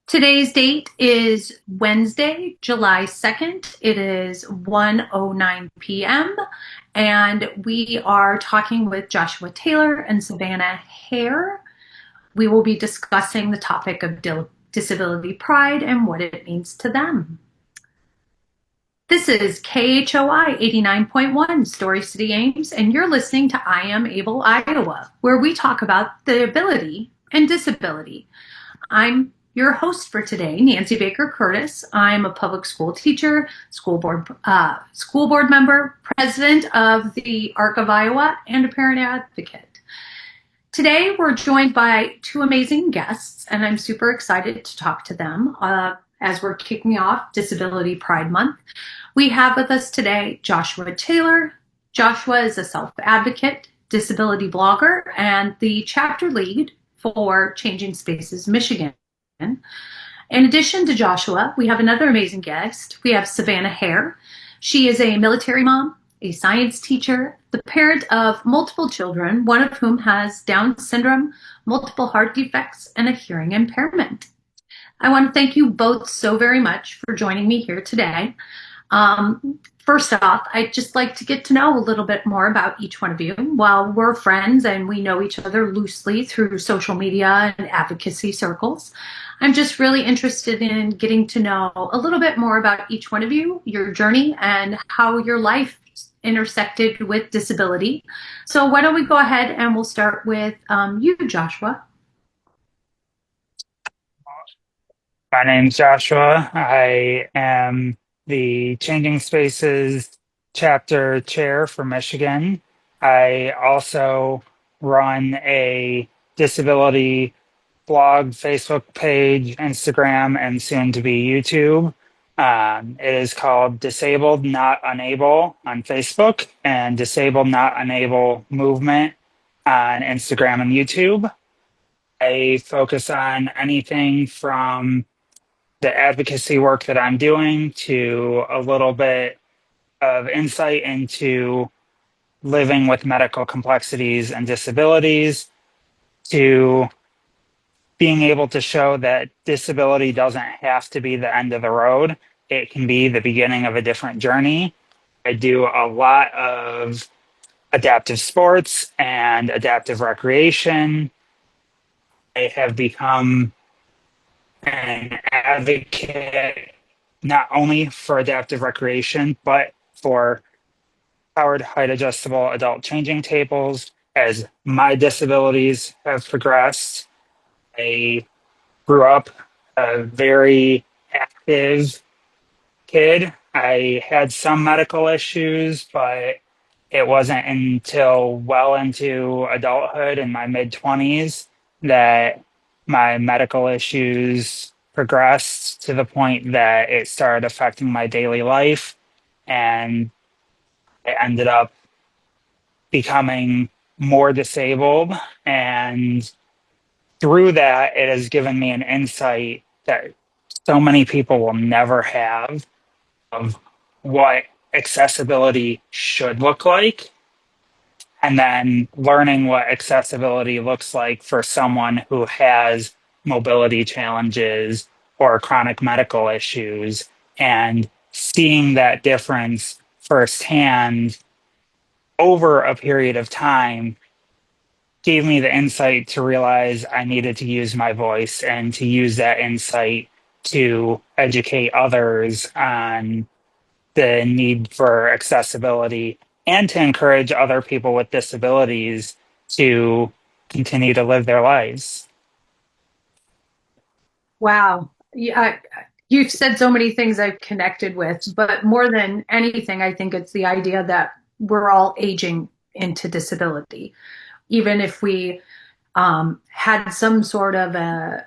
Today's date is Wednesday, July 2nd. It is 1:09 p.m. and we are talking with Joshua Taylor and Savannah Haire. We will be discussing the topic of disability pride and what it means to them. This is KHOI 89.1 Story City Ames, and you're listening to I Am Able Iowa, where we talk about the ability and disability. I'm your host for today, Nancy Baker Curtis. I'm a public school teacher, school board member, president of the ARC of Iowa, and a parent advocate. Today, we're joined by two amazing guests, and I'm super excited to talk to them as we're kicking off Disability Pride Month. We have with us today Joshua Taylor. Joshua is a self-advocate, disability blogger, and the chapter lead for Changing Spaces Michigan. In addition to Joshua, we have another amazing guest. We have Savannah Haire. She is a military mom, a science teacher, the parent of multiple children, one of whom has Down syndrome, multiple heart defects, and a hearing impairment. I want to thank you both so very much for joining me here today. First off, I'd just like to get to know a little bit more about each one of you. While we're friends and we know each other loosely through social media and advocacy circles, I'm just really interested in getting to know a little bit more about each one of you, your journey, and how your life intersected with disability. So why don't we go ahead and we'll start with you, Joshua. My name's Joshua. I am the Changing Spaces chapter chair for Michigan. I also run a disability blog, Facebook page, Instagram, and soon to be YouTube. It is called Disabled Not Unable on Facebook and Disabled Not Unable Movement on Instagram and YouTube. I focus on anything from the advocacy work that I'm doing to a little bit of insight into living with medical complexities and disabilities to being able to show that disability doesn't have to be the end of the road. It can be the beginning of a different journey. I do a lot of adaptive sports and adaptive recreation. I have become an advocate not only for adaptive recreation, but for powered height adjustable adult changing tables. As my disabilities have progressed, I grew up a very active kid. I had some medical issues, but it wasn't until well into adulthood in my mid 20s that my medical issues progressed to the point that it started affecting my daily life. And I ended up becoming more disabled. And through that, it has given me an insight that so many people will never have of what accessibility should look like, and then learning what accessibility looks like for someone who has mobility challenges or chronic medical issues, and seeing that difference firsthand over a period of time gave me the insight to realize I needed to use my voice and to use that insight to educate others on the need for accessibility and to encourage other people with disabilities to continue to live their lives. Wow. Yeah, you've said so many things I've connected with, but more than anything, I think it's the idea that we're all aging into disability. Even if we had some sort of a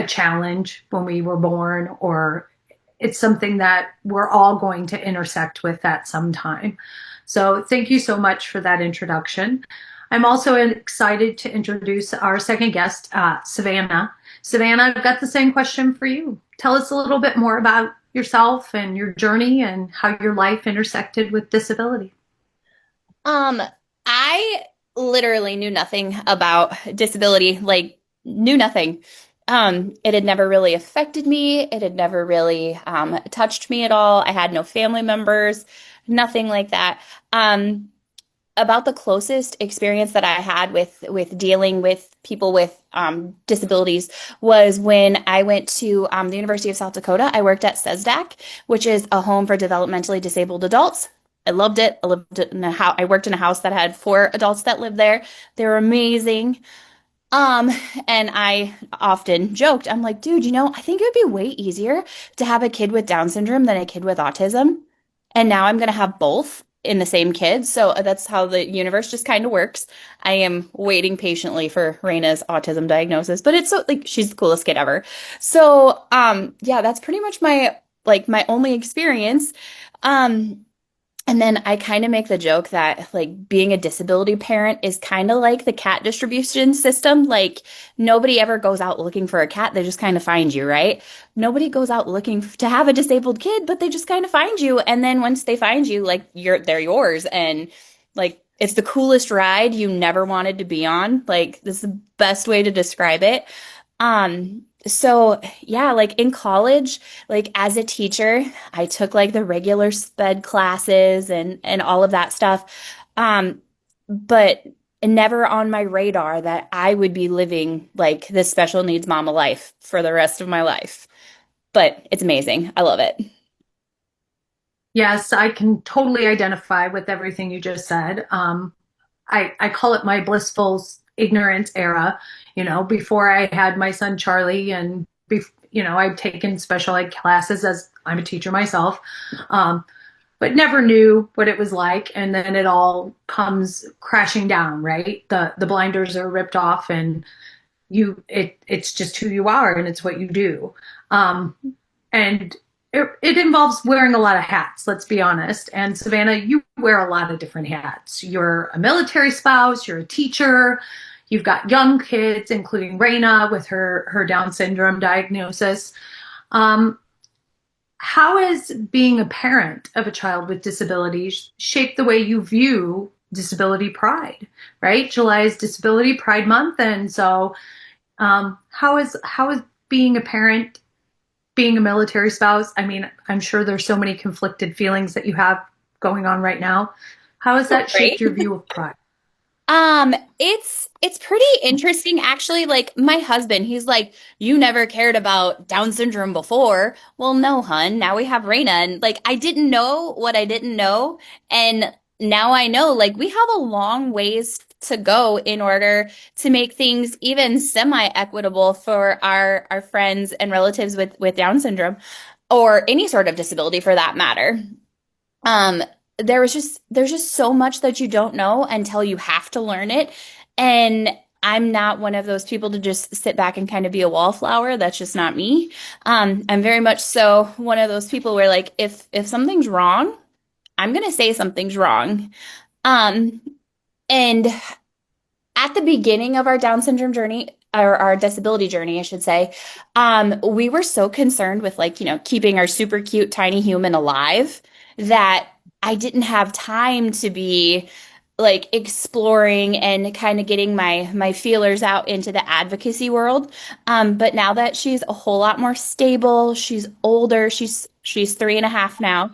challenge when we were born, or it's something that we're all going to intersect with at some time. So thank you so much for that introduction. I'm also excited to introduce our second guest, Savannah. Savannah, I've got the same question for you. Tell us a little bit more about yourself and your journey and how your life intersected with disability. I literally knew nothing about disability, like knew nothing. It had never really affected me. It had never really touched me at all. I had no family members, nothing like that. Um, about the closest experience that I had with dealing with people with disabilities was when I went to the University of South Dakota. I worked at SESDAC, which is a home for developmentally disabled adults. I loved it. I lived in a house. I worked in a house that had four adults that lived there. They were amazing. Um, and I often joked, I'm like, dude, I think it would be way easier to have a kid with Down syndrome than a kid with autism. And now I'm going to have both in the same kid. So that's how the universe just kind of works. I am waiting patiently for Raina's autism diagnosis, but it's so like she's the coolest kid ever. So, yeah, that's pretty much my only experience. Um, and then I kind of make the joke that like being a disability parent is kind of like the cat distribution system. Like nobody ever goes out looking for a cat. They just kind of find you, right? Nobody goes out looking to have a disabled kid, but they just kind of find you. And then once they find you, like they're yours. And like it's the coolest ride you never wanted to be on. Like this is the best way to describe it. So yeah, like in college, like as a teacher, I took like the regular sped classes and all of that stuff. Um, but never on my radar that I would be living like this special needs mama life for the rest of my life. But it's amazing. I love it. Yes, I can totally identify with everything you just said. I call it my blissful ignorance era, before I had my son Charlie and, I'd taken special ed classes as I'm a teacher myself, but never knew what it was like. And then it all comes crashing down, right? The blinders are ripped off and it's just who you are and it's what you do. Um, and it involves wearing a lot of hats, let's be honest. And Savannah, you wear a lot of different hats. You're a military spouse, you're a teacher, you've got young kids, including Raina with her Down syndrome diagnosis. Um, how has being a parent of a child with disabilities shaped the way you view disability pride? Right? July is Disability Pride Month, and so how is being a parent, being a military spouse? I mean, I'm sure there's so many conflicted feelings that you have going on right now. How has that Right? shaped your view of pride? It's pretty interesting actually. Like my husband, he's like, "You never cared about Down syndrome before." Well, no, hun. Now we have Raina, and like I didn't know what I didn't know, and now I know. Like we have a long ways to go in order to make things even semi-equitable for our friends and relatives with Down syndrome or any sort of disability for that matter. Um, there's just so much that you don't know until you have to learn it. And I'm not one of those people to just sit back and kind of be a wallflower. That's just not me. I'm very much so one of those people where like if something's wrong, I'm gonna say something's wrong. Um, and at the beginning of our Down syndrome journey, or our disability journey, I should say, we were so concerned with like, keeping our super cute tiny human alive that I didn't have time to be like exploring and kind of getting my feelers out into the advocacy world. But now that she's a whole lot more stable, she's older, she's 3.5 now.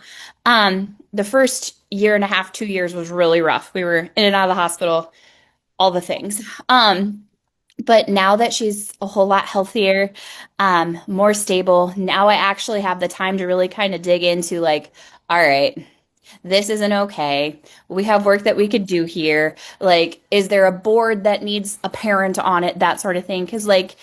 The first year and a half, 2 years was really rough. We were in and out of the hospital all the things. But now that she's a whole lot healthier, more stable, now I actually have the time to really kind of dig into like, all right, this isn't okay. We have work that we could do here. Like, is there a board that needs a parent on it? That sort of thing. Because like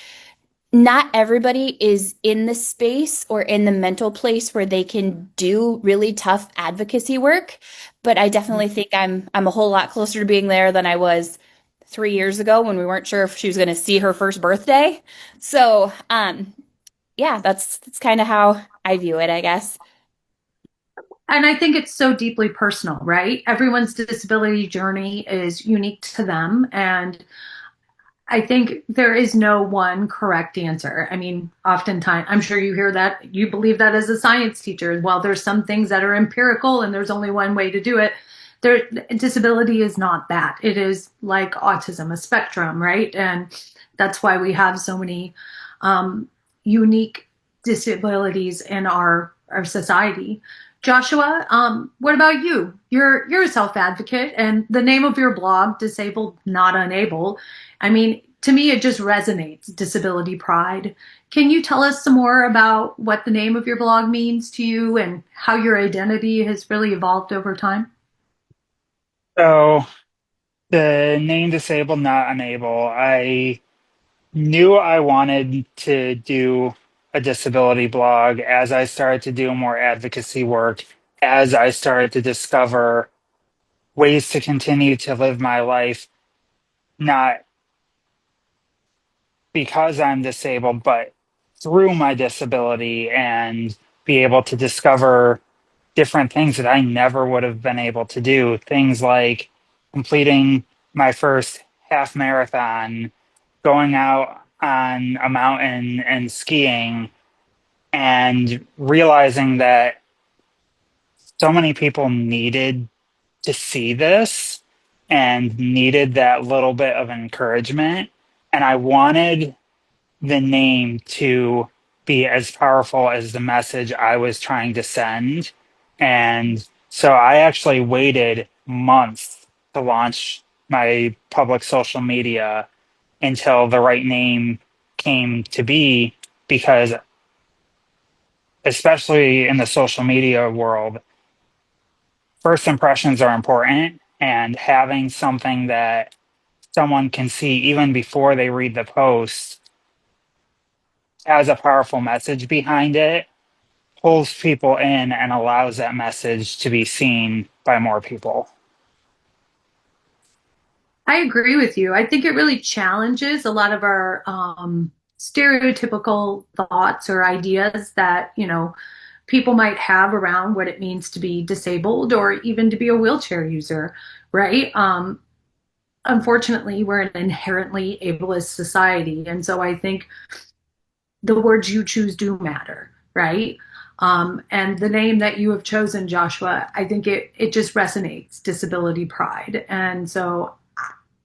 not everybody is in the space or in the mental place where they can do really tough advocacy work. But I definitely think I'm a whole lot closer to being there than I was 3 years ago when we weren't sure if she was going to see her first birthday. So, yeah, that's kind of how I view it, I guess. And I think it's so deeply personal, right? Everyone's disability journey is unique to them. And I think there is no one correct answer. I mean, oftentimes, I'm sure you hear that, you believe that as a science teacher. Well, there's some things that are empirical and there's only one way to do it. There, disability is not that. It is like autism, a spectrum, right? And that's why we have so many unique disabilities in our society. Joshua, what about you? You're a self advocate, and the name of your blog, Disabled Not Unable, I mean, to me, it just resonates. Disability pride. Can you tell us some more about what the name of your blog means to you and how your identity has really evolved over time? So the name Disabled Not Unable, I knew I wanted to do a disability blog as I started to do more advocacy work, as I started to discover ways to continue to live my life, not because I'm disabled, but through my disability, and be able to discover different things that I never would have been able to do. Things like completing my first half marathon, going out on a mountain and skiing, and realizing that so many people needed to see this and needed that little bit of encouragement. And I wanted the name to be as powerful as the message I was trying to send. And so I actually waited months to launch my public social media until the right name came to be, because especially in the social media world, first impressions are important, and having something that someone can see even before they read the post has a powerful message behind it, pulls people in and allows that message to be seen by more people. I agree with you. I think it really challenges a lot of our stereotypical thoughts or ideas that, people might have around what it means to be disabled or even to be a wheelchair user, right? Unfortunately, we're an inherently ableist society. And so I think the words you choose do matter, right? And the name that you have chosen, Joshua, I think it just resonates, disability pride. And so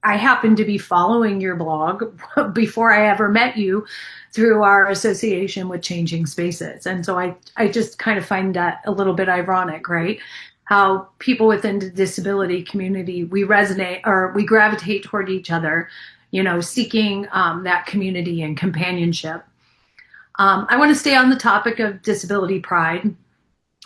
I happen to be following your blog before I ever met you through our association with Changing Spaces. And so I just kind of find that a little bit ironic, right? How people within the disability community, we resonate or we gravitate toward each other, seeking that community and companionship. I want to stay on the topic of disability pride.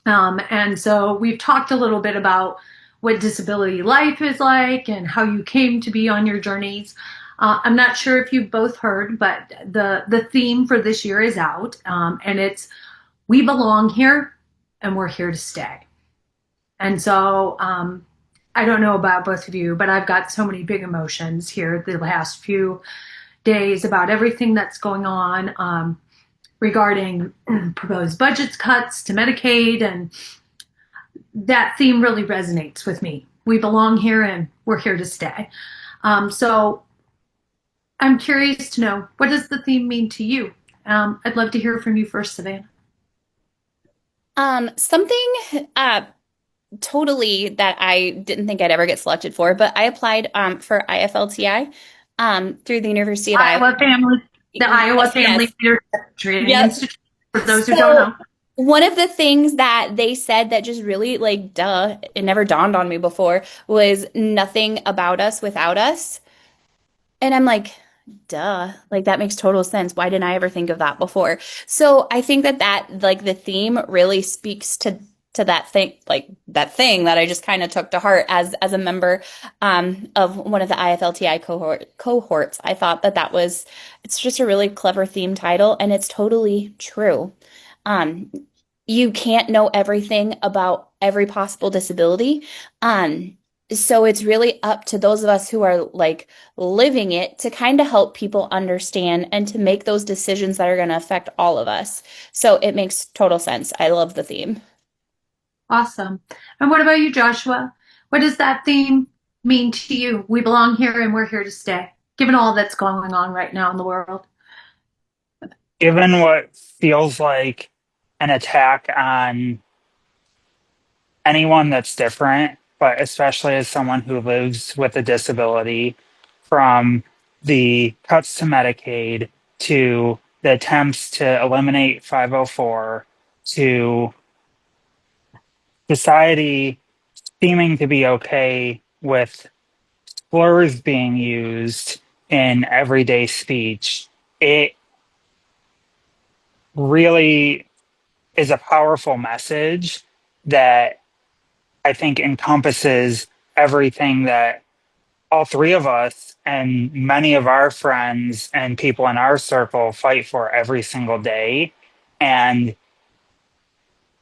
And so we've talked a little bit about what disability life is like and how you came to be on your journeys. I'm not sure if you've both heard, but the theme for this year is out, and it's "We belong here, and we're here to stay." And so I don't know about both of you, but I've got so many big emotions here the last few days about everything that's going on. Regarding proposed budget cuts to Medicaid, and that theme really resonates with me. We belong here and we're here to stay. So I'm curious to know, what does the theme mean to you? I'd love to hear from you first, Savannah. Something totally that I didn't think I'd ever get selected for, but I applied for IFLTI through the University of Iowa. The Iowa Family Yes. Leadership Training Yep. Institute, for those who don't know. One of the things that they said that just really it never dawned on me before was nothing about us without us. And I'm like, duh, like that makes total sense. Why didn't I ever think of that before? So I think that the theme really speaks to that thing that I just kind of took to heart as a member of one of the IFLTI cohorts. I thought it's just a really clever theme title, and it's totally true. Um, you can't know everything about every possible disability. So it's really up to those of us who are living it to kind of help people understand and to make those decisions that are going to affect all of us. So it makes total sense. I love the theme. Awesome. And what about you, Joshua? What does that theme mean to you? We belong here and we're here to stay, given all that's going on right now in the world. Given what feels like an attack on anyone that's different, but especially as someone who lives with a disability, from the cuts to Medicaid to the attempts to eliminate 504, to society seeming to be okay with slurs being used in everyday speech, it really is a powerful message that I think encompasses everything that all three of us and many of our friends and people in our circle fight for every single day. And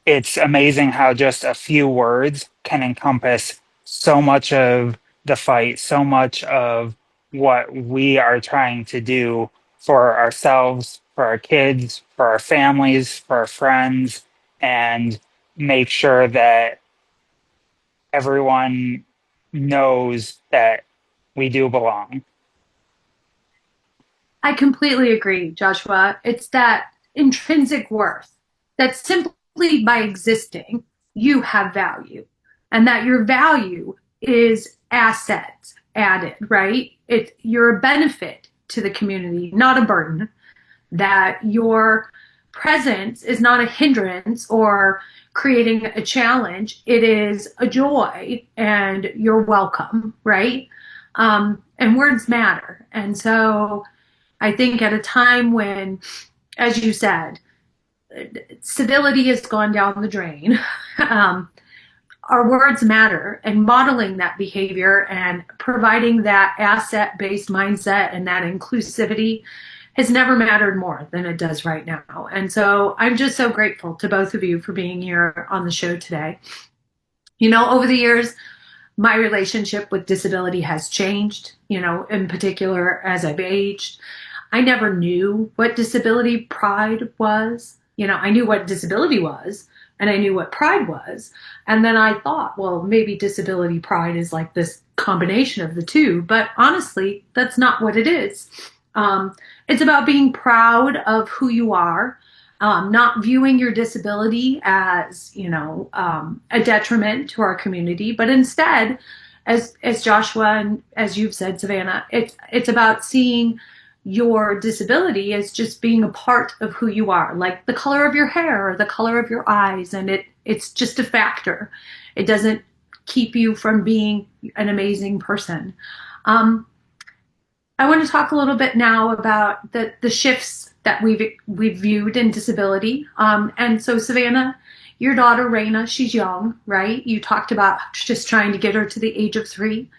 it's amazing how just a few words can encompass so much of the fight, so much of what we are trying to do for ourselves, for our kids, for our families, for our friends, and make sure that everyone knows that we do belong. I completely agree, Joshua. It's that intrinsic worth that simply by existing, you have value, and that your value is assets added, right? You're a benefit to the community, not a burden. That your presence is not a hindrance or creating a challenge. It is a joy and you're welcome, right? And words matter. And so I think at a time when, as you said, civility has gone down the drain, um, our words matter, and modeling that behavior and providing that asset based mindset and that inclusivity has never mattered more than it does right now. And so I'm just so grateful to both of you for being here on the show today. You know, over the years, my relationship with disability has changed, you know, in particular as I've aged. I never knew what disability pride was. You know, I knew what disability was and I knew what pride was. And then I thought, well, maybe disability pride is like this combination of the two. But honestly, that's not what it is. It's about being proud of who you are, not viewing your disability as, you know, a detriment to our community, but instead, as Joshua and as you've said, Savannah, it's about seeing your disability as just being a part of who you are, like the color of your hair or the color of your eyes, and it's just a factor. It doesn't keep you from being an amazing person. I want to talk a little bit now about the shifts that we've viewed in disability. And so, Savannah, your daughter Raina, she's young, right? You talked about just trying to get her to the age of 3.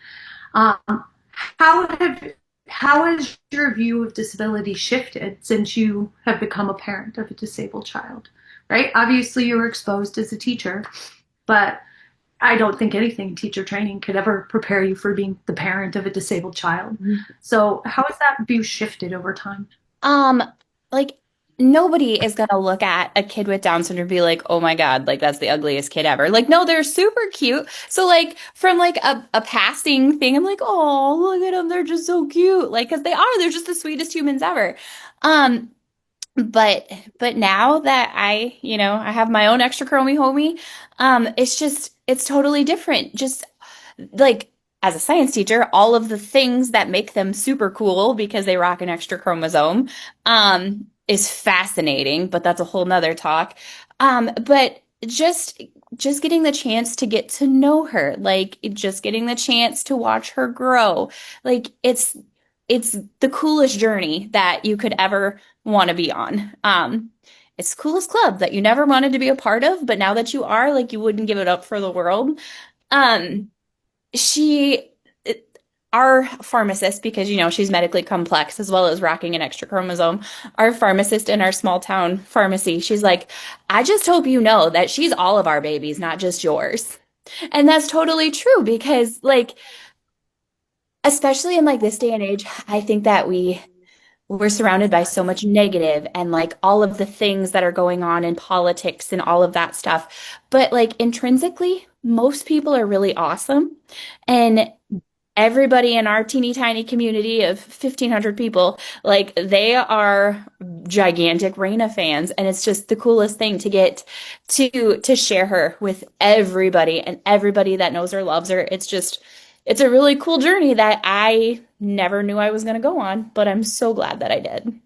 Um, how have how has your view of disability shifted since you have become a parent of a disabled child? Right? Obviously, you were exposed as a teacher, but I don't think anything in teacher training could ever prepare you for being the parent of a disabled child. Mm-hmm. So how has that view shifted over time? Like nobody is gonna look at a kid with Down syndrome and be like, oh my God, like that's the ugliest kid ever. Like, no, they're super cute. So like from like a passing thing, I'm like, oh, look at them, they're just so cute. Like, because they're just the sweetest humans ever. Um, but now that I have my own extra chromy homie, it's totally different. Just like as a science teacher, all of the things that make them super cool because they rock an extra chromosome, is fascinating, but that's a whole nother talk. But just getting the chance to get to know her, like just getting the chance to watch her grow, like it's the coolest journey that you could ever want to be on. It's the coolest club that you never wanted to be a part of, but now that you are, like you wouldn't give it up for the world. Um, she, our pharmacist, because she's medically complex as well as rocking an extra chromosome, our pharmacist in our small town pharmacy, she's like, I just hope you know that she's all of our babies, not just yours. And that's totally true because like, especially in like this day and age, I think that we're surrounded by so much negative and like all of the things that are going on in politics and all of that stuff. But like intrinsically, most people are really awesome. And everybody in our teeny tiny community of 1,500 people, like they are gigantic Raina fans. And it's just the coolest thing to get to share her with everybody and everybody that knows her, loves her. It's a really cool journey that I never knew I was going to go on, but I'm so glad that I did.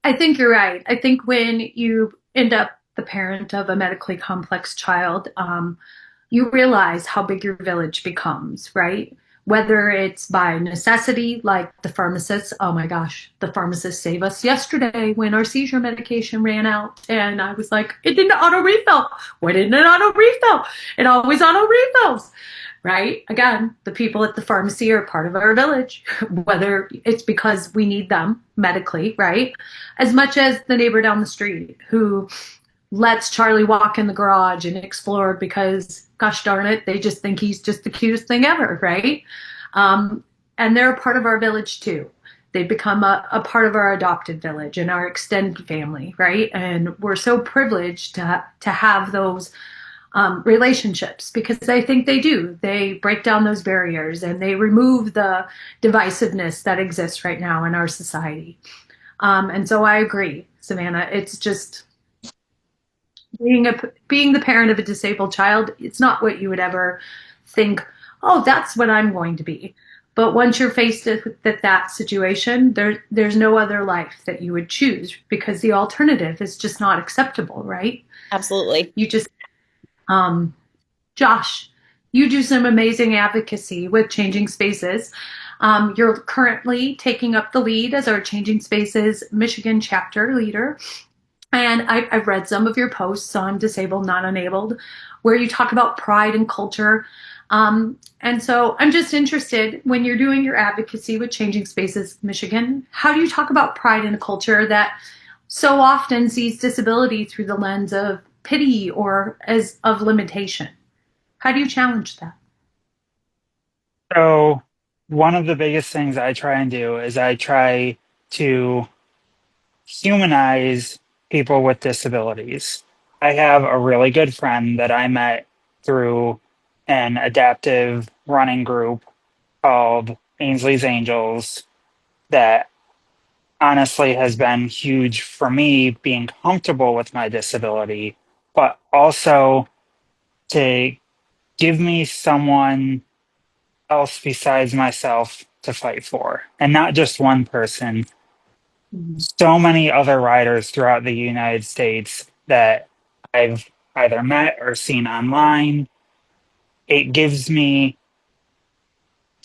I think you're right. I think when you end up the parent of a medically complex child, you realize how big your village becomes, right? Whether it's by necessity, like the pharmacist, oh my gosh, the pharmacist saved us yesterday when our seizure medication ran out. And I was like, it didn't auto refill. Why didn't it auto refill? It always auto refills, right? Again, the people at the pharmacy are part of our village, whether it's because we need them medically, right? As much as the neighbor down the street who lets Charlie walk in the garage and explore because, gosh darn it, they just think he's just the cutest thing ever, right? Um, and they're a part of our village too. They become a part of our adopted village and our extended family, right? And we're so privileged to have those relationships because I think they do. They break down those barriers and they remove the divisiveness that exists right now in our society. And so I agree, Savannah. It's just being the parent of a disabled child. It's not what you would ever think. Oh, that's what I'm going to be. But once you're faced with that situation, there's no other life that you would choose because the alternative is just not acceptable, right? Absolutely. You just um, Josh, you do some amazing advocacy with Changing Spaces. You're currently taking up the lead as our Changing Spaces Michigan chapter leader. And I've read some of your posts on Disabled, Not Enabled, where you talk about pride and culture. And so I'm just interested when you're doing your advocacy with Changing Spaces Michigan, how do you talk about pride and culture that so often sees disability through the lens of pity or as of limitation? How do you challenge that? So, one of the biggest things I try and do is I try to humanize people with disabilities. I have a really good friend that I met through an adaptive running group called Ainsley's Angels that honestly has been huge for me being comfortable with my disability, but also to give me someone else besides myself to fight for, and not just one person. Mhm. So many other riders throughout the United States that I've either met or seen online. It gives me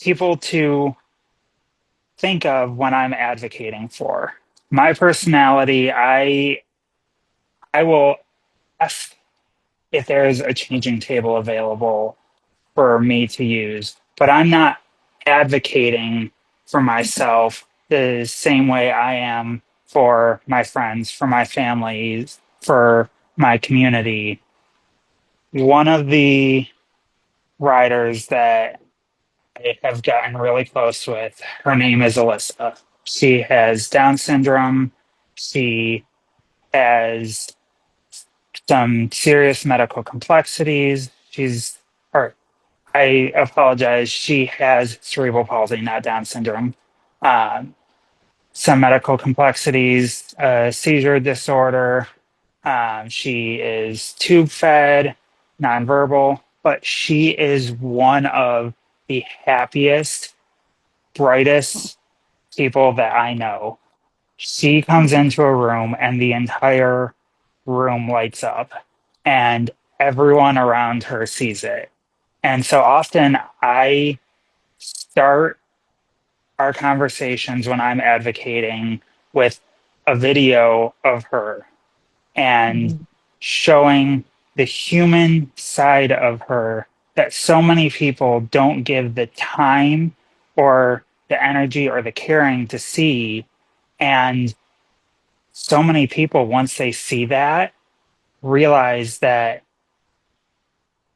people to think of when I'm advocating for. My personality, I will ask if there's a changing table available for me to use, but I'm not advocating for myself the same way I am for my friends, for my families, for my community. One of the riders that I have gotten really close with, her name is Alyssa. She has Down syndrome. She has some serious medical complexities. Or I apologize. She has cerebral palsy, not Down syndrome. Um, some medical complexities, seizure disorder. She is tube fed, nonverbal, but she is one of the happiest, brightest people that I know. She comes into a room and the entire room lights up, and everyone around her sees it. And so often I start our conversations when I'm advocating with a video of her and Mhm. showing the human side of her that so many people don't give the time or the energy or the caring to see. And so many people, once they see that, realize that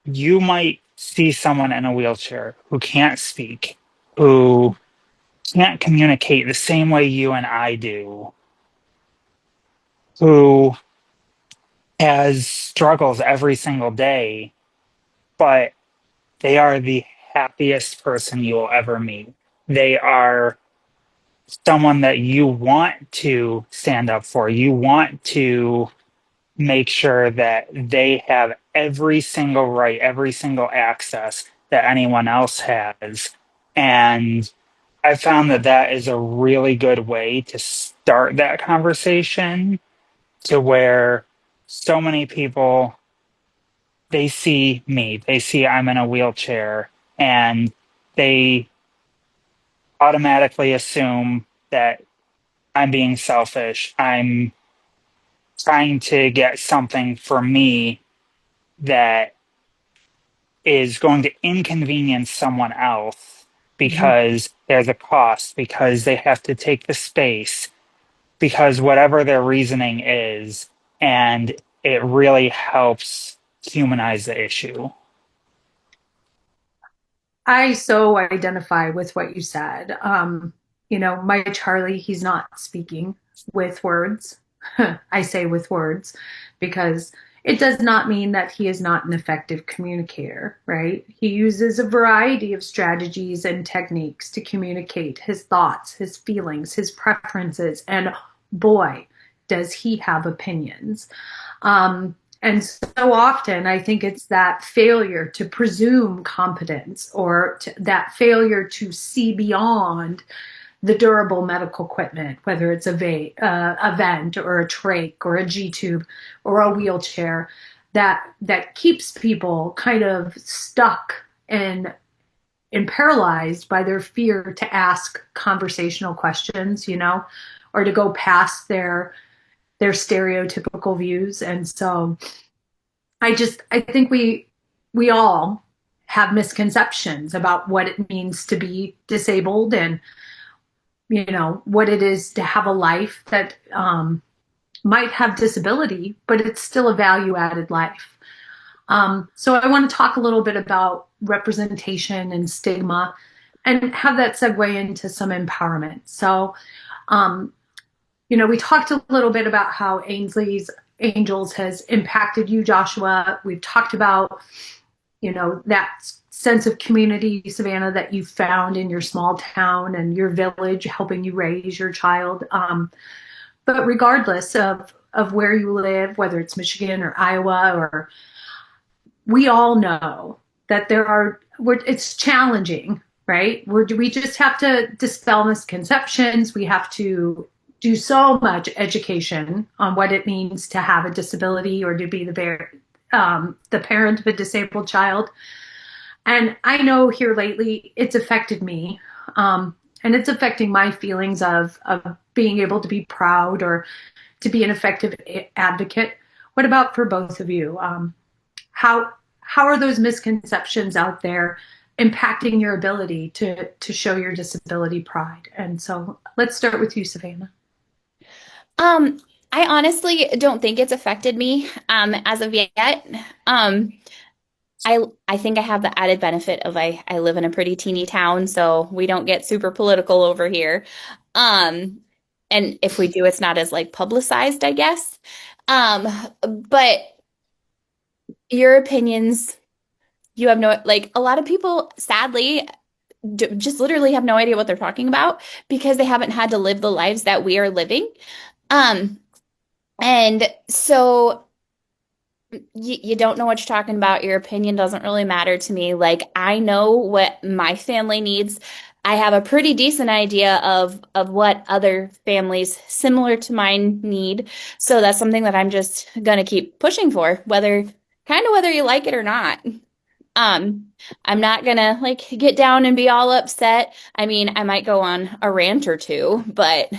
you might see someone in a wheelchair who can't speak, who can't communicate the same way you and I do, who has struggles every single day, but they are the happiest person you will ever meet. They are someone that you want to stand up for. You want to make sure that they have every single right, every single access that anyone else has. And I found that that is a really good way to start that conversation to where so many people they see me, they see I'm in a wheelchair, and they automatically assume that I'm being selfish. I'm trying to get something for me that is going to inconvenience someone else Mhm. because there's a cost, because they have to take the space, because whatever their reasoning is, and it really helps humanize the issue. I so identify with what you said. My Charlie, he's not speaking with words. I say with words because it does not mean that he is not an effective communicator, right? He uses a variety of strategies and techniques to communicate his thoughts, his feelings, his preferences, and boy, does he have opinions. And so often, I think it's that failure to presume competence or that failure to see beyond the durable medical equipment, whether it's a vent or a trach or a G tube or a wheelchair, that keeps people kind of stuck and paralyzed by their fear to ask conversational questions, or to go past their stereotypical views. And so I think we all have misconceptions about what it means to be disabled and what it is to have a life that might have disability, but it's still a value added life. So I want to talk a little bit about representation and stigma and have that segue into some empowerment. So, um, we talked a little bit about how Ainsley's Angels has impacted you, Joshua. We've talked about, that sense of community, Savannah, that you found in your small town and your village, helping you raise your child. But regardless of where you live, whether it's Michigan or Iowa, or we all know that it's challenging, right? We just have to dispel misconceptions. We have to do so much education on what it means to have a disability or to be the parent of a disabled child. And I know here lately it's affected me. And it's affecting my feelings of being able to be proud or to be an effective advocate. What about for both of you? How how are those misconceptions out there impacting your ability to show your disability pride? And so let's start with you, Savannah. Um, I honestly don't think it's affected me as of yet. Um, I think I have the added benefit of I live in a pretty teeny town, so we don't get super political over here. Um, and if we do, it's not as like publicized, I guess. Um, but your opinions, you have no like a lot of people, sadly, just literally have no idea what they're talking about because they haven't had to live the lives that we are living. Um, and so you don't know what you're talking about. Your opinion doesn't really matter to me. Like I know what my family needs. I have a pretty decent idea of what other families similar to mine need. So that's something that I'm just gonna keep pushing for, whether you like it or not. Um, I'm not gonna like get down and be all upset. I mean, I might go on a rant or two, but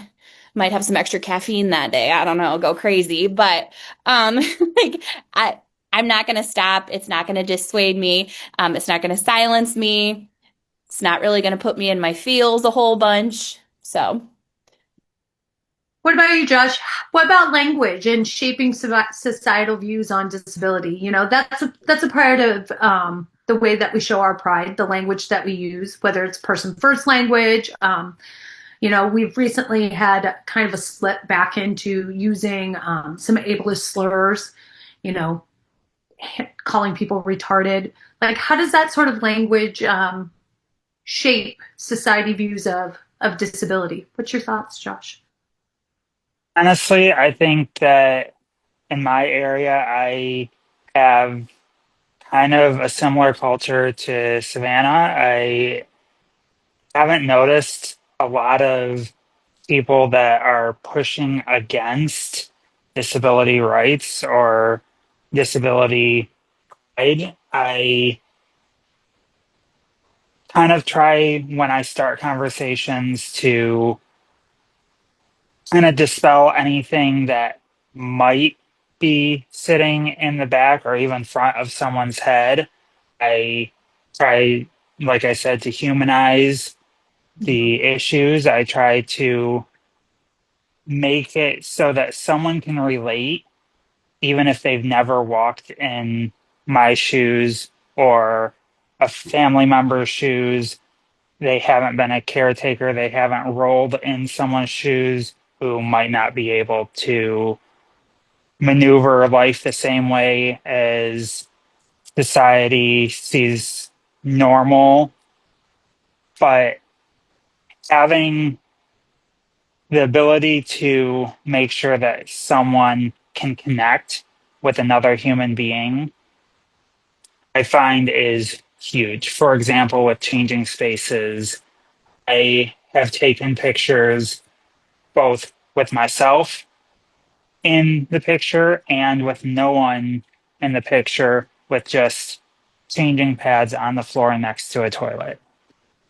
might have some extra caffeine that day. I don't know, go crazy. But um like I I'm not gonna stop. It's not gonna dissuade me. It's not gonna silence me. It's not really gonna put me in my feels a whole bunch. So What about you, Josh? What about language and shaping societal views on disability? That's a part of the way that we show our pride, the language that we use, whether it's person first language. We've recently had kind of a slip back into using some ableist slurs, you know, calling people retarded. Like, how does that sort of language shape society views of disability? What's your thoughts, Josh? Honestly, I think that in my area, I have kind of a similar culture to Savannah. I haven't noticed a lot of people that are pushing against disability rights or disability pride. I kind of try when I start conversations to kind of dispel anything that might be sitting in the back or even front of someone's head. I try, like I said, to humanize Mhm. the issues. I try to make it so that someone can relate, even if they've never walked in my shoes or a family member's shoes. They haven't been a caretaker, they haven't rolled in someone's shoes who might not be able to maneuver life the same way as society sees normal. But having the ability to make sure that someone can connect with another human being, I find is huge. For example, with changing spaces, I have taken pictures both with myself in the picture and with no one in the picture, with just changing pads on the floor next to a toilet.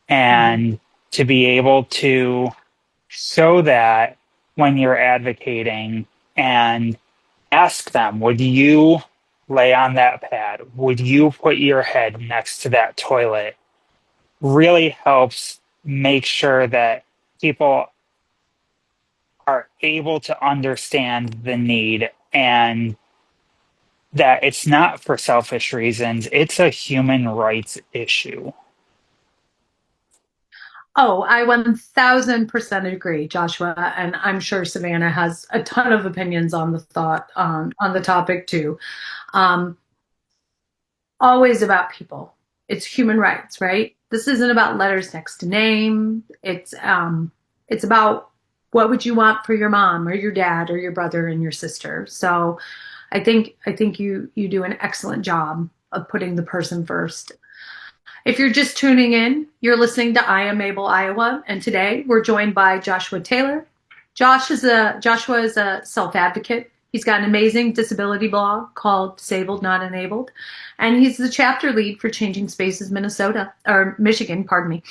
Mhm. And to be able to show that when you're advocating and ask them, would you lay on that pad? Would you put your head next to that toilet? Really helps make sure that people are able to understand the need and that it's not for selfish reasons, it's a human rights issue. Oh, I 1000% agree, Joshua, and I'm sure Savannah has a ton of opinions on the thought on the topic too. Um, Always about people. It's human rights, right? This isn't about letters next to name. It's about what would you want for your mom or your dad or your brother and your sister. So I think you do an excellent job of putting the person first. If you're just tuning in, you're listening to I Am Mabel, Iowa, and today we're joined by Joshua Taylor. Joshua is a self-advocate. He's got an amazing disability blog called Disabled Not Enabled, and he's the chapter lead for Changing Spaces Minnesota or Michigan, pardon me.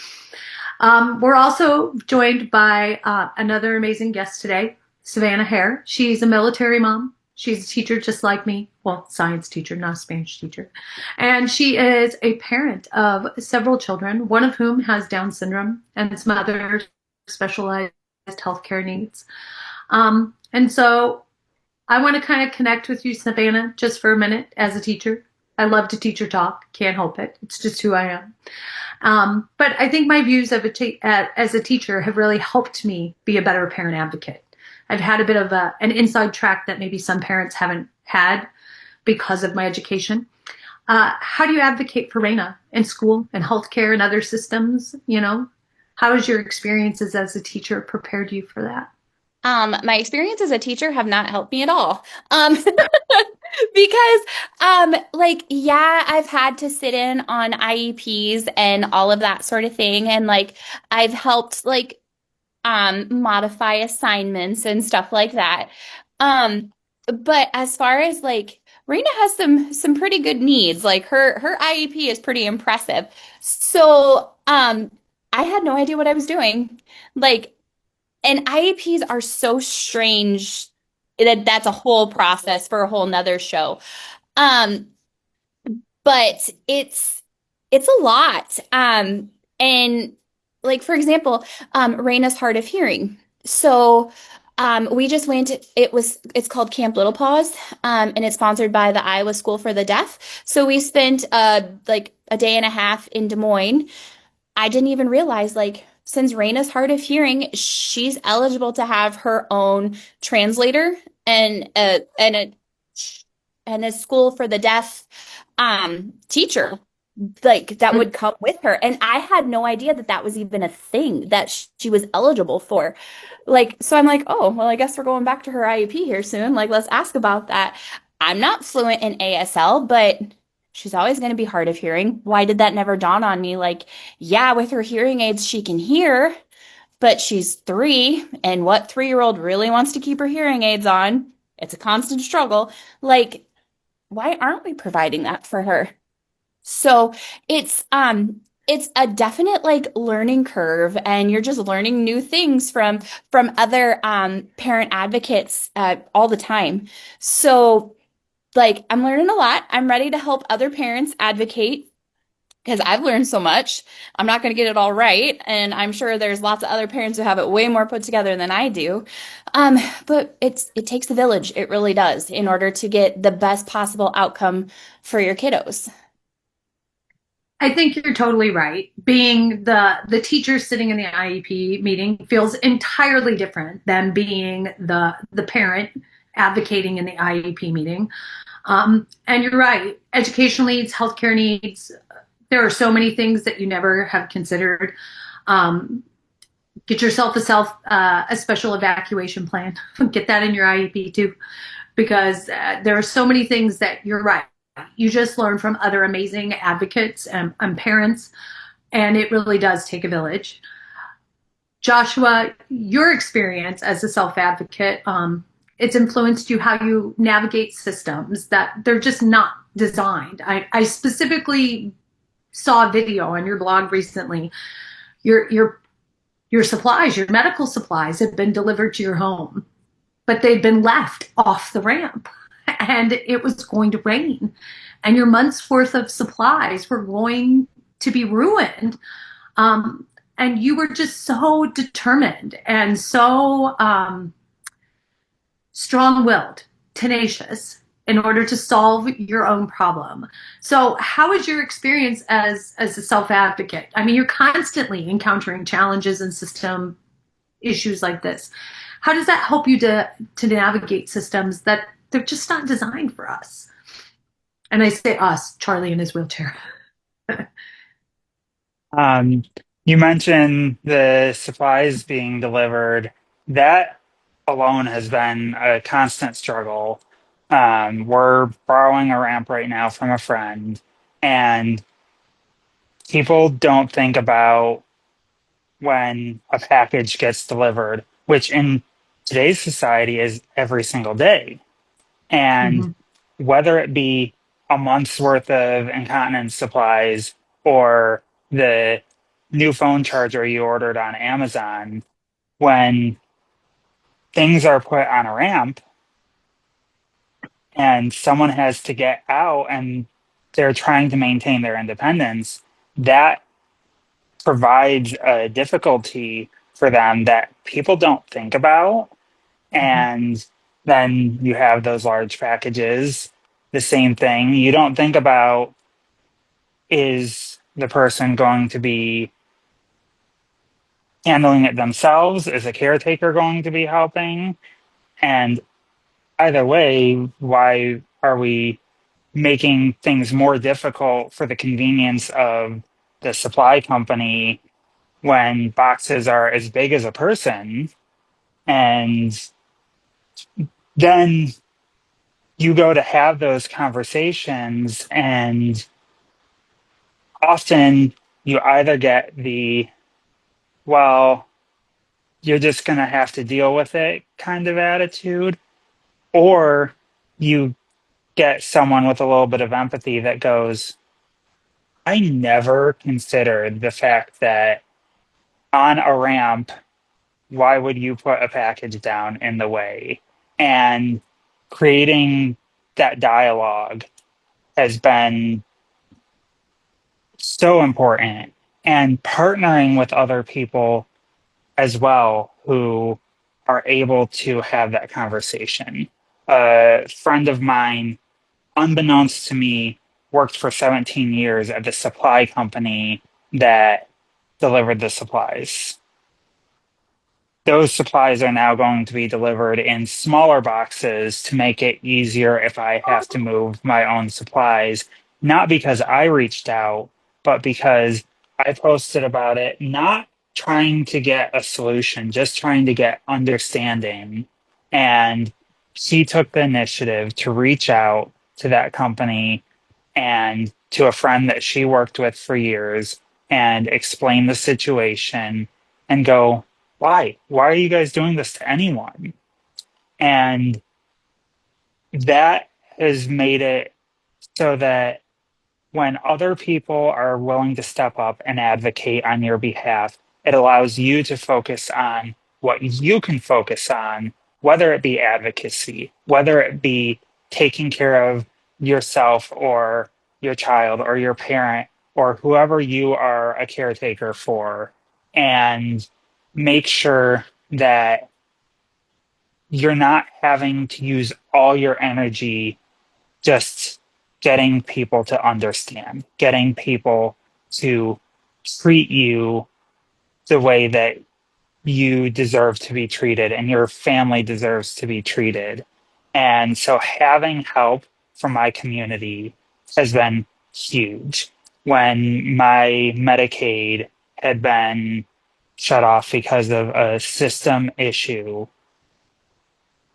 We're also joined by another amazing guest today, Savannah Haire. She's a military mom. She's a teacher just like me. Well, science teacher, not a Spanish teacher. And she is a parent of several children, one of whom has Down syndrome and some other specialized healthcare needs. And so I want to kind of connect with you, Savannah, just for a minute as a teacher. I love to teacher talk. Can't help it. It's just who I am. But I think my views as a teacher have really helped me be a better parent advocate. I've had a bit of an inside track that maybe some parents haven't had because of my education. How do you advocate for Raina in school and healthcare and other systems? How has your experiences as a teacher prepared you for that? My experience as a teacher have not helped me at all. Because, like, yeah, I've had to sit in on IEPs and all of that sort of thing. And like, I've helped like, modify assignments and stuff like that. But as far as like, Raina has some pretty good needs. Like her IEP is pretty impressive. So, I had no idea what I was doing. Like, and IEPs are so strange that that's a whole process for a whole nother show. Um, but it's a lot. And like for example, Raina's hard of hearing. So we just went, it's called Camp Little Paws, and it's sponsored by the Iowa School for the Deaf. So we spent like a day and a half in Des Moines. I didn't even realize, like, since Raina's hard of hearing, she's eligible to have her own translator and a school for the deaf teacher like that would come with her. And I had no idea that that was even a thing that she was eligible for. Like, so I'm like, oh, well, I guess we're going back to her IEP here soon. Like, let's ask about that. I'm not fluent in ASL, but She's always going to be hard of hearing. Why did that never dawn on me? Like, yeah, with her hearing aids, she can hear, but she's 3, and what 3-year-old really wants to keep her hearing aids on? It's a constant struggle. Like, why aren't we providing that for her? So it's a definite like learning curve, and you're just learning new things from other parent advocates all the time. So like I'm learning a lot. I'm ready to help other parents advocate because I've learned so much. I'm not going to get it all right, and I'm sure there's lots of other parents who have it way more put together than I do. Um, but it takes a village. It really does in order to get the best possible outcome for your kiddos. I think you're totally right. Being the teacher sitting in the IEP meeting feels entirely different than being the parent advocating in the IEP meeting. And you're right. Education needs, healthcare needs. There are so many things that you never have considered. Um, get yourself a special evacuation plan. Get that in your IEP too, because there are so many things that you're right. You just learn from other amazing advocates and parents, and it really does take a village. Joshua, your experience as a self advocate, it's influenced you how you navigate systems that they're just not designed. I specifically saw a video on your blog recently. Your supplies, your medical supplies, have been delivered to your home, but they'd been left off the ramp, and it was going to rain, and your month's worth of supplies were going to be ruined. And you were just so determined and so strong-willed, tenacious in order to solve your own problem. So how is your experience as a self-advocate? I mean, you're constantly encountering challenges and system issues like this. How does that help you to navigate systems that they're just not designed for us? And I say us, Charlie in his wheelchair. Um, you mentioned the supplies being delivered. That alone has been a constant struggle. We're borrowing a ramp right now from a friend, and people don't think about when a package gets delivered, which in today's society is every single day. And Mm-hmm. whether it be a month's worth of incontinence supplies or the new phone charger you ordered on Amazon, when things are put on a ramp and someone has to get out and they're trying to maintain their independence, that provides a difficulty for them that people don't think about. Mm-hmm. And then you have those large packages, the same thing. You don't think about, is the person going to be handling it themselves? Is a caretaker going to be helping? And either way, why are we making things more difficult for the convenience of the supply company when boxes are as big as a person? And then you go to have those conversations, and often you either get the, well, you're just going to have to deal with it kind of attitude, or you get someone with a little bit of empathy that goes, I never considered the fact that on a ramp, why would you put a package down in the way? And creating that dialogue has been so important, and partnering with other people as well who are able to have that conversation. A friend of mine, unbeknownst to me, worked for 17 years at the supply company that delivered the supplies. Those supplies are now going to be delivered in smaller boxes to make it easier if I have to move my own supplies, not because I reached out, but because I posted about it, not trying to get a solution, just trying to get understanding. And she took the initiative to reach out to that company and to a friend that she worked with for years and explain the situation and go, why? Why are you guys doing this to anyone? And that has made it so that when other people are willing to step up and advocate on your behalf, it allows you to focus on what you can focus on, whether it be advocacy, whether it be taking care of yourself or your child or your parent or whoever you are a caretaker for, and make sure that you're not having to use all your energy just getting people to understand, getting people to treat you the way that you deserve to be treated and your family deserves to be treated. And so having help from my community has been huge. When my Medicaid had been shut off because of a system issue,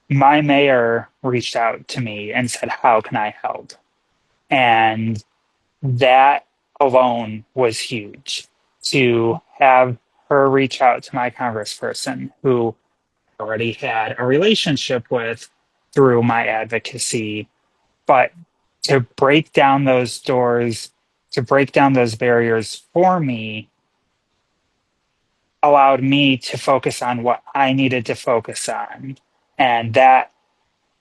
my mayor reached out to me and said, how can I help? And that alone was huge, to have her reach out to my congressperson who already had a relationship with through my advocacy, but to break down those doors, to break down those barriers for me allowed me to focus on what I needed to focus on. And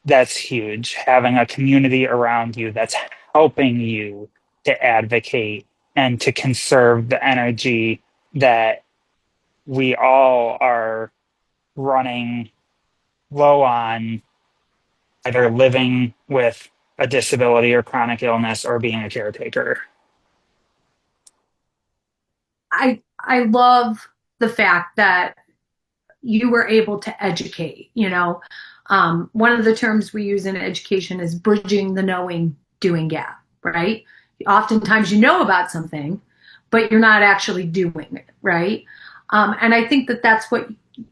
that's huge. Having a community around you that's helping you to advocate and to conserve the energy that we all are running low on, either living with a disability or chronic illness or being a caretaker. I love the fact that you were able to educate, one of the terms we use in education is bridging the knowing doing gap, right? Oftentimes you know about something, but you're not actually doing it, right? And I think that that's what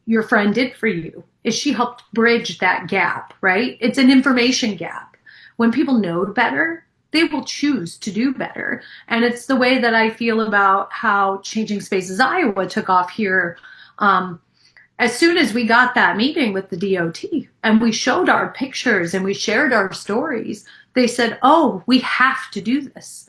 your friend did for you, is she helped bridge that gap, right? It's an information gap. When people know better, they will choose to do better. And it's the way that I feel about how Changing Spaces Iowa took off here. As soon as we got that meeting with the DOT and we showed our pictures and we shared our stories, they said, oh, we have to do this.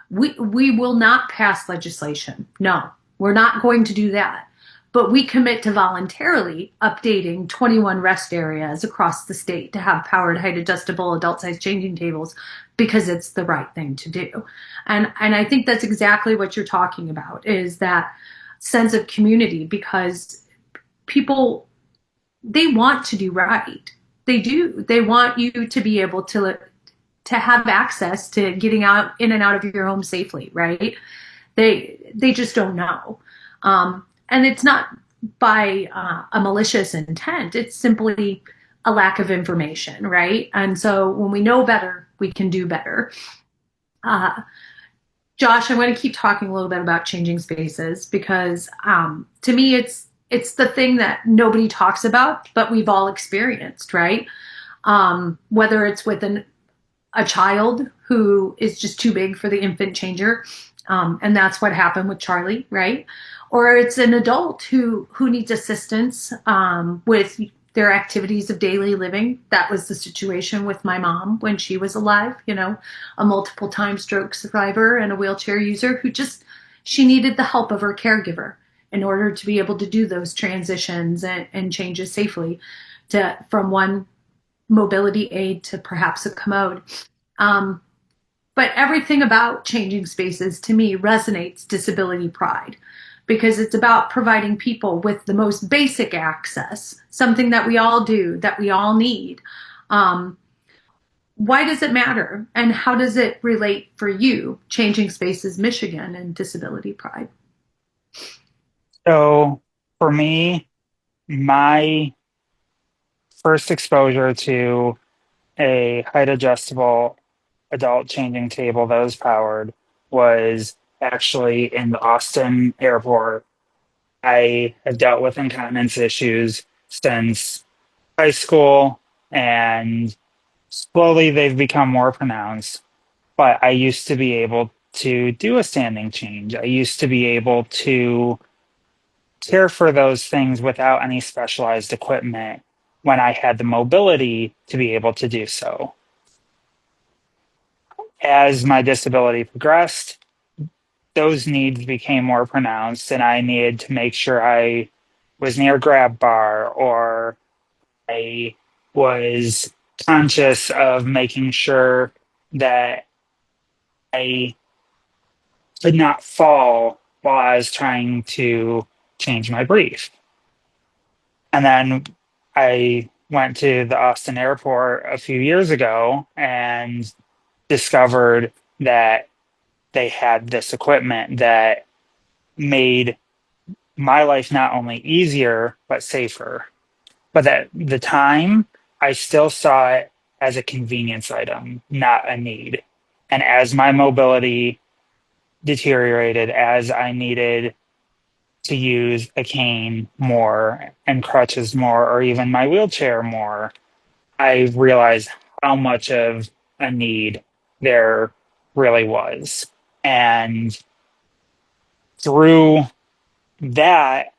We will not pass legislation. No, we're not going to do that. But we commit to voluntarily updating 21 rest areas across the state to have powered height adjustable adult size changing tables because it's the right thing to do. And I think that's exactly what you're talking about, is that sense of community, because people, they want to do right. They do. They want you to be able to have access to getting out in and out of your home safely, right? They just don't know. And it's not by a malicious intent. It's simply a lack of information, right? And so when we know better, we can do better. Josh, I'm going to keep talking a little bit about Changing Spaces because to me, it's the thing that nobody talks about, but we've all experienced, right? Whether it's with a child who is just too big for the infant changer, and that's what happened with Charlie, right? Or it's an adult who needs assistance with their activities of daily living. That was the situation with my mom when she was alive, a multiple time stroke survivor and a wheelchair user who she needed the help of her caregiver in order to be able to do those transitions and changes safely from one mobility aid to perhaps a commode. But everything about Changing Spaces to me resonates disability pride, because it's about providing people with the most basic access, something that we all do, that we all need. Why does it matter? And how does it relate for you, Changing Spaces Michigan and disability pride? So for me, my first exposure to a height adjustable adult changing table that was powered was actually in the Austin airport. I have dealt with incontinence issues since high school, and slowly they've become more pronounced. but I used to be able to do a standing change. I used to be able to care for those things without any specialized equipment when I had the mobility to be able to do so. As my disability progressed, those needs became more pronounced, and I needed to make sure I was near a grab bar, or I was conscious of making sure that I could not fall while I was trying to change my brief. And then I went to the Austin airport a few years ago and discovered that they had this equipment that made my life not only easier, but safer. But at the time, I still saw it as a convenience item, not a need. And as my mobility deteriorated, as I needed to use a cane more and crutches more, or even my wheelchair more, I realized how much of a need there really was. And through that,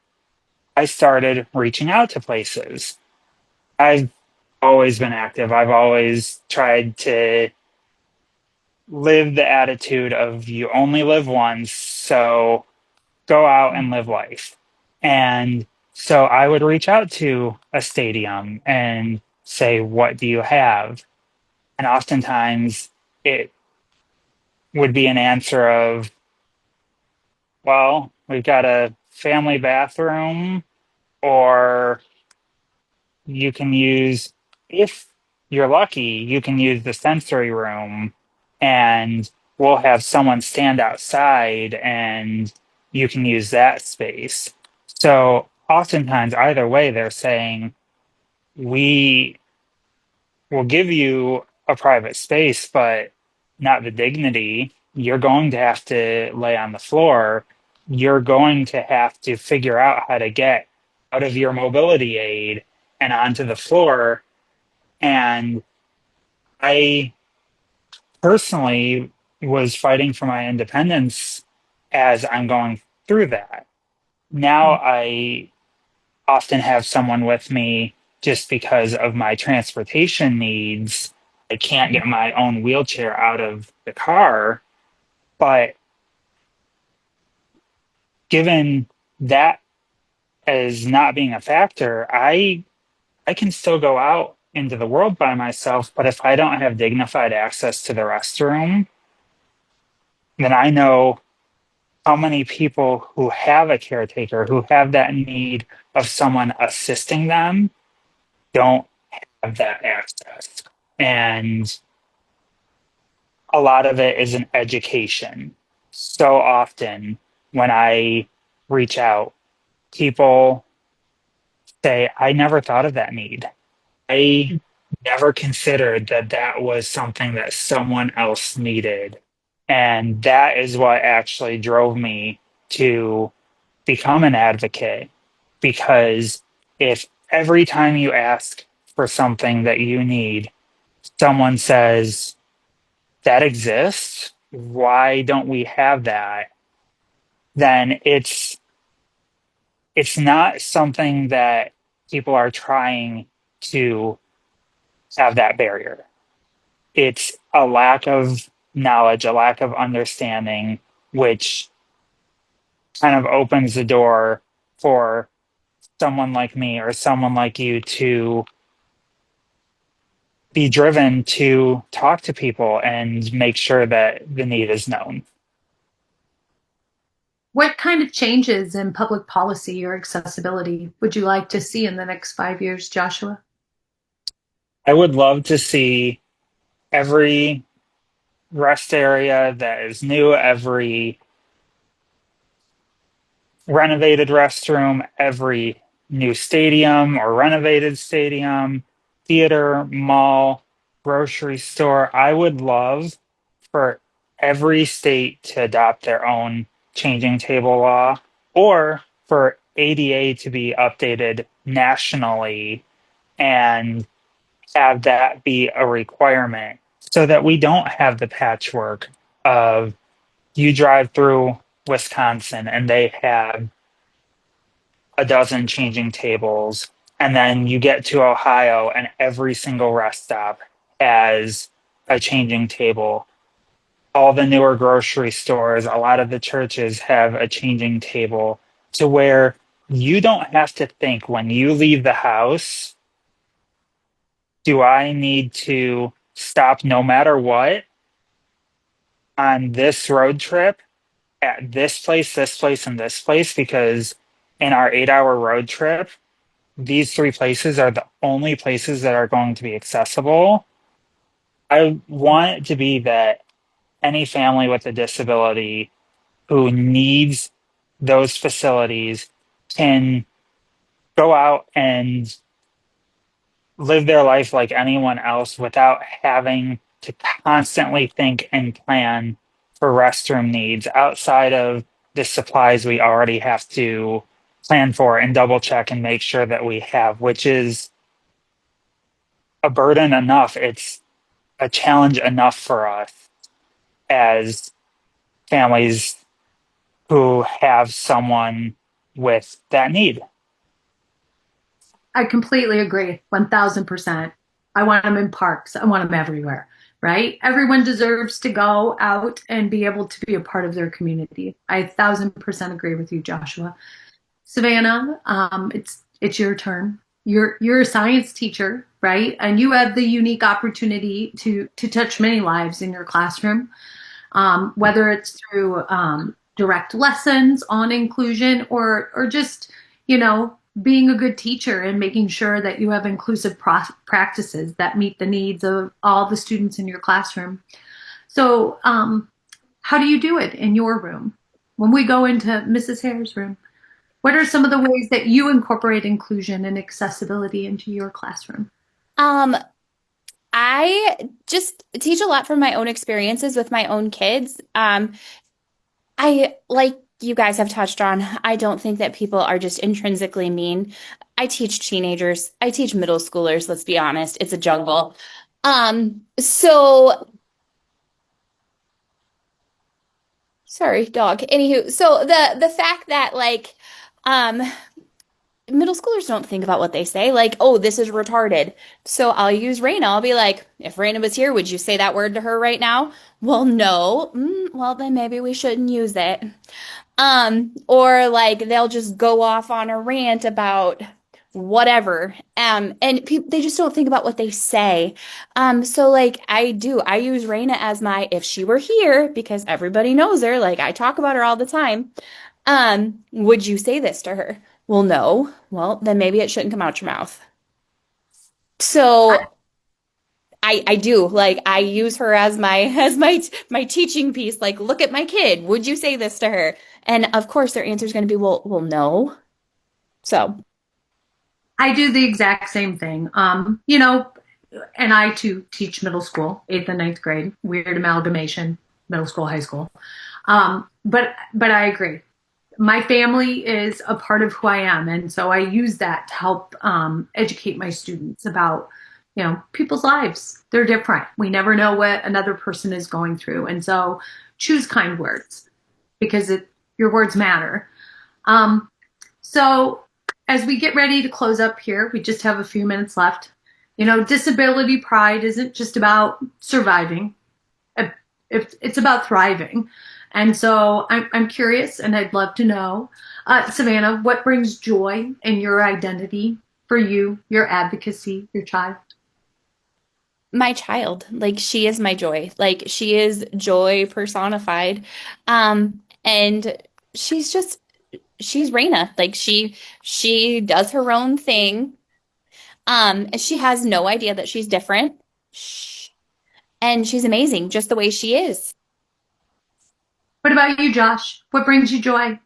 I started reaching out to places. I've always been active. I've always tried to live the attitude of you only live once, so go out and live life. And so I would reach out to a stadium and say, what do you have? And oftentimes it would be an answer of, well, we've got a family bathroom, or you can use, if you're lucky, you can use the sensory room, and we'll have someone stand outside and you can use that space. So oftentimes, either way, they're saying, we will give you a private space, but not the dignity. You're going to have to lay on the floor. You're going to have to figure out how to get out of your mobility aid and onto the floor. And I personally was fighting for my independence as I'm going through that. Now I often have someone with me just because of my transportation needs. I can't get my own wheelchair out of the car, but given that as not being a factor, I can still go out into the world by myself, but if I don't have dignified access to the restroom, then I know how many people who have a caretaker, who have that need of someone assisting them, don't have that access. And a lot of it is an education. So often when I reach out, people say, I never thought of that need. I never considered that that was something that someone else needed. And that is what actually drove me to become an advocate. Because if every time you ask for something that you need, someone says, that exists, why don't we have that? Then it's not something that people are trying to have that barrier. It's a lack of knowledge, a lack of understanding, which kind of opens the door for someone like me or someone like you to be driven to talk to people and make sure that the need is known. What kind of changes in public policy or accessibility would you like to see in the next 5 years, Joshua? I would love to see every rest area that is new, every renovated restroom, every new stadium or renovated stadium, theater, mall, grocery store. I would love for every state to adopt their own changing table law, or for ADA to be updated nationally and have that be a requirement so that we don't have the patchwork of you drive through Wisconsin and they have a dozen changing tables, and then you get to Ohio and every single rest stop has a changing table. All the newer grocery stores, a lot of the churches have a changing table to where you don't have to think when you leave the house, do I need to stop no matter what on this road trip at this place, and this place? Because in our 8 hour road trip, these three places are the only places that are going to be accessible. I want it to be that any family with a disability who needs those facilities can go out and live their life like anyone else without having to constantly think and plan for restroom needs outside of the supplies we already have to plan for and double check and make sure that we have, which is a burden enough. It's a challenge enough for us as families who have someone with that need. I completely agree, 1000%. I want them in parks. I want them everywhere, right? Everyone deserves to go out and be able to be a part of their community. I 1000% agree with you, Joshua. Savannah, it's your turn. You're a science teacher, right? And you have the unique opportunity to touch many lives in your classroom, whether it's through direct lessons on inclusion or just being a good teacher and making sure that you have inclusive practices that meet the needs of all the students in your classroom. So, how do you do it in your room? When we go into Mrs. Haire's room, what are some of the ways that you incorporate inclusion and accessibility into your classroom? Um, I just teach a lot from my own experiences with my own kids. I like you guys have touched on, I don't think that people are just intrinsically mean. I teach teenagers, I teach middle schoolers, let's be honest, it's a jungle. So sorry, dog. Anywho, so the fact that um middle schoolers don't think about what they say, like, oh, this is retarded. So I'll use Raina. I'll be like, if Raina was here, would you say that word to her right now? Well, no. Well, then maybe we shouldn't use it. Or like they'll just go off on a rant about whatever. And they just don't think about what they say. So like I use Raina as my if she were here because everybody knows her, like I talk about her all the time. Would you say this to her? Well, no. Well, then maybe it shouldn't come out your mouth. So I do like I use her as my my teaching piece. Like, look at my kid. Would you say this to her? And of course, their answer is going to be, well, no. So I do the exact same thing. And I too teach middle school, eighth and ninth grade, weird amalgamation, middle school, high school. But I agree. My family is a part of who I am, and so I use that to help educate my students about people's lives. They're different. We never know what another person is going through, and so choose kind words because your words matter. So as we get ready to close up here, we just have a few minutes left. Disability pride isn't just about surviving. It's about thriving. And so I'm curious, and I'd love to know, Savannah, what brings joy in your identity for you, your advocacy, your child? my child, like she is my joy. Like she is joy personified. And she's Raina. Like she does her own thing. And she has no idea that she's different. Shh. And she's amazing just the way she is. What about you, Josh? What brings you joy?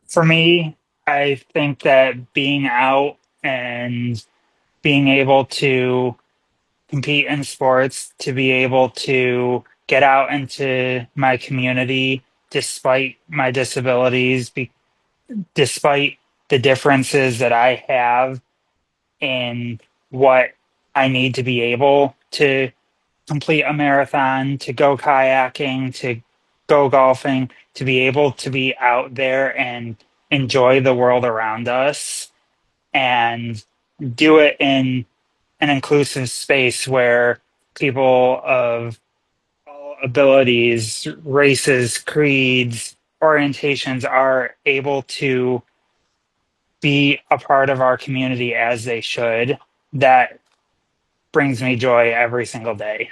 For me, I think that being out and being able to compete in sports, to be able to get out into my community despite my disabilities, despite the differences that I have in what I need to be able to complete a marathon, to go kayaking, to go golfing, to be able to be out there and enjoy the world around us and do it in an inclusive space where people of all abilities, races, creeds, orientations are able to be a part of our community as they should. That brings me joy every single day.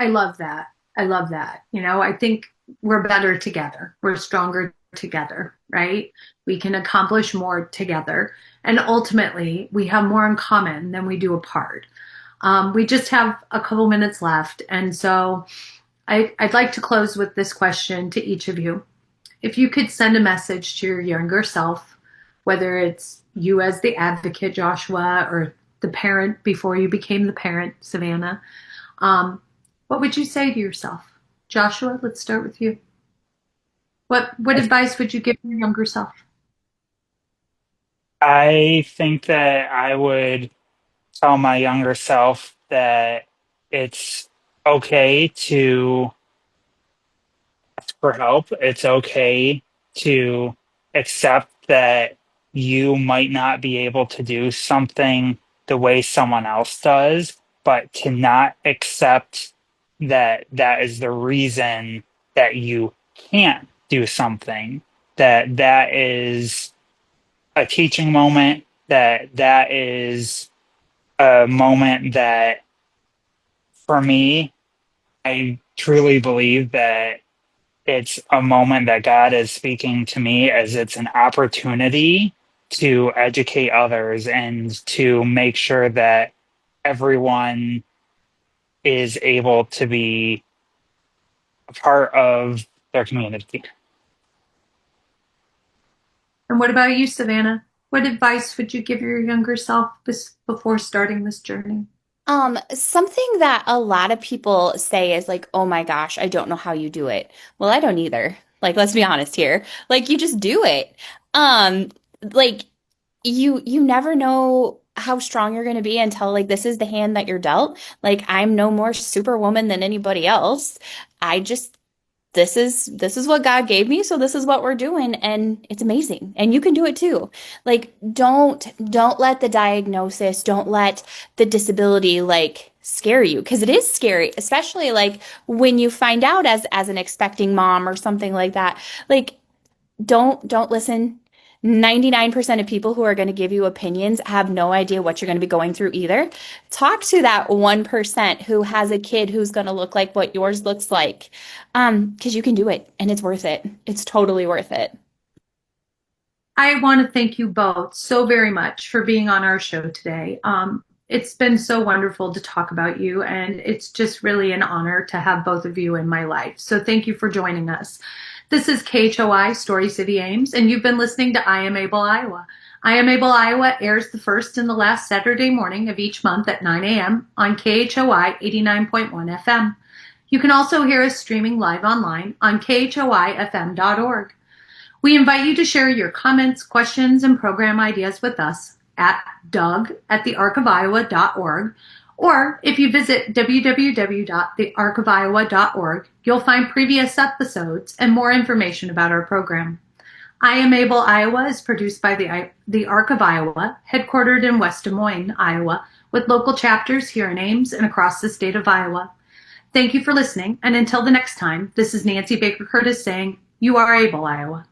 I love that. I love that. I think we're better together. We're stronger together, right? We can accomplish more together. And ultimately, we have more in common than we do apart. We just have a couple minutes left. And so I'd like to close with this question to each of you. If you could send a message to your younger self, whether it's you as the advocate, Joshua, or the parent before you became the parent, Savannah, what would you say to yourself? Joshua, let's start with you. What advice would you give your younger self? I think that I would tell my younger self that it's okay to ask for help. It's okay to accept that you might not be able to do something the way someone else does, but to not accept that that is the reason that you can't do something, that that is a teaching moment, that that is a moment that for me, I truly believe that it's a moment that God is speaking to me as it's an opportunity to educate others and to make sure that everyone is able to be a part of their community. And what about you, Savannah? What advice would you give your younger self before starting this journey? Something that a lot of people say is like, "Oh my gosh, I don't know how you do it." Well, I don't either. Like, let's be honest here. Like, you just do it. Um, like you never know how strong you're going to be until like this is the hand that you're dealt. Like, I'm no more superwoman than anybody else. I just this is what God gave me, so this is what we're doing, and it's amazing. And you can do it too. Like, don't let the diagnosis, don't let the disability like scare you, because it is scary, especially like when you find out as an expecting mom or something like that. Like, don't listen. 99% of people who are going to give you opinions have no idea what you're going to be going through either. Talk to that 1% who has a kid who's going to look like what yours looks like. Because you can do it and it's worth it. It's totally worth it. I want to thank you both so very much for being on our show today. It's been so wonderful to talk about you, and it's just really an honor to have both of you in my life. So thank you for joining us. This is KHOI Story City Ames, and you've been listening to I Am Able Iowa. I Am Able Iowa airs the first and the last Saturday morning of each month at 9 a.m. on KHOI 89.1 FM. You can also hear us streaming live online on khoifm.org. We invite you to share your comments, questions, and program ideas with us at doug@thearcofiowa.org, or if you visit www.thearcofiowa.org, you'll find previous episodes and more information about our program. I Am Able Iowa is produced by the Arc of Iowa, headquartered in West Des Moines, Iowa, with local chapters here in Ames and across the state of Iowa. Thank you for listening, and until the next time, this is Nancy Baker Curtis saying, "You are able, Iowa."